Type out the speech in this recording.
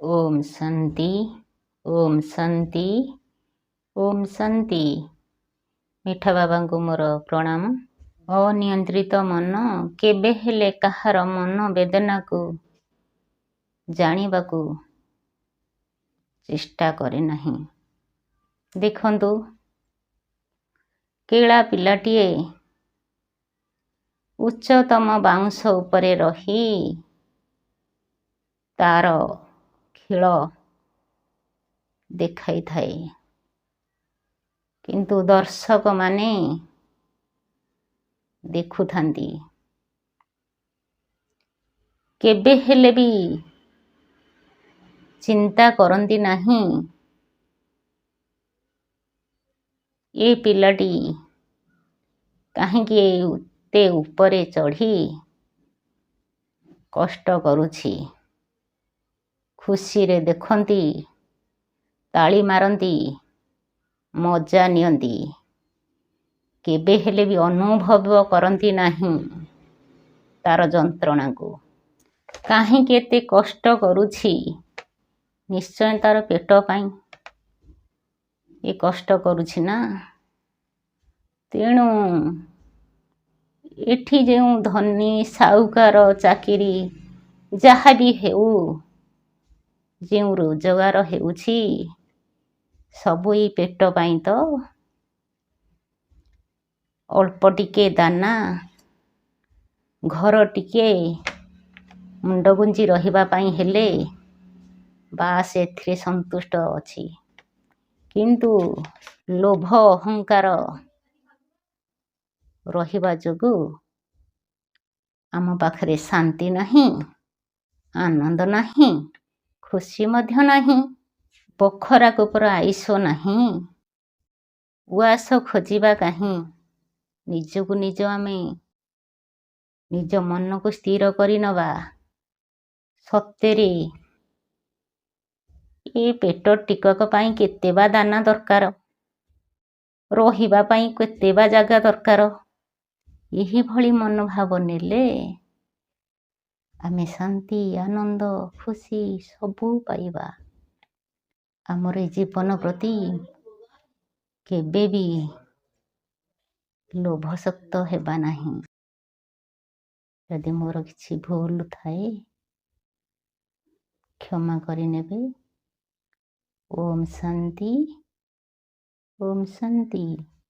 ओम शांति। ओम शांति। ओम शांति। मिठा बाबा को मोर प्रणाम। अनियंत्रित मन केबे हेले कहार मन वेदना को जानिबाकू चेष्टा करे नहीं। देखंतु केला पिलाटिए उच्चतम बाउंश उपरे रही तार खेल देखाई थाए, किंतु दर्शक माने देखुथांती। केबे हेले भी चिंता करती नहीं ये पिलाटी काहेकि एते उपरे चढ़ी कष्ट करुछि। खुशी रे देखंती, ताली मारंती, मजा नियंती, केबे हेले भी अनुभव करती नहीं तार जंत्रणा को। काहेकि एते कष्ट करुछि, निश्चय तार पेट पाई ये कष्ट करुछि ना। तेणु एठी जो धनी साहुकार चाकिरी जहाँ भी हेउ, जो रोजगार हेउछि सबु ई पेट पाई तो। अल्प टिके दाना, घर टिके मुंड गुंजी रहिबा पाई हेले बास एथिरे संतुष्ट अछि। किंतु लोभ अहंकार रहिबा जोगु आम पाखरे शांति नहीं, आनंद नहीं, खुशी मध्य नहीं, पोखरा कुपर आईसो नहीं। उआस खोजिबा कहीं, निजकु निज आमे निज मन को स्थिर करी नबा। सत्तेरे ये पेट टिकक पाई केतेबा दाना दरकार, रहिबा पाई केतेबा जागा दरकार। यही भली मनोभाव नेले आमे शांति, आनंद, खुशी सबू पाइबा। आमर ए जीवन प्रति केबे भी लोभसक्त हेबा नहीं। यदि मोर किछि भूल थाए क्षमा करि नेबे। ओम शांति। ओम शांति।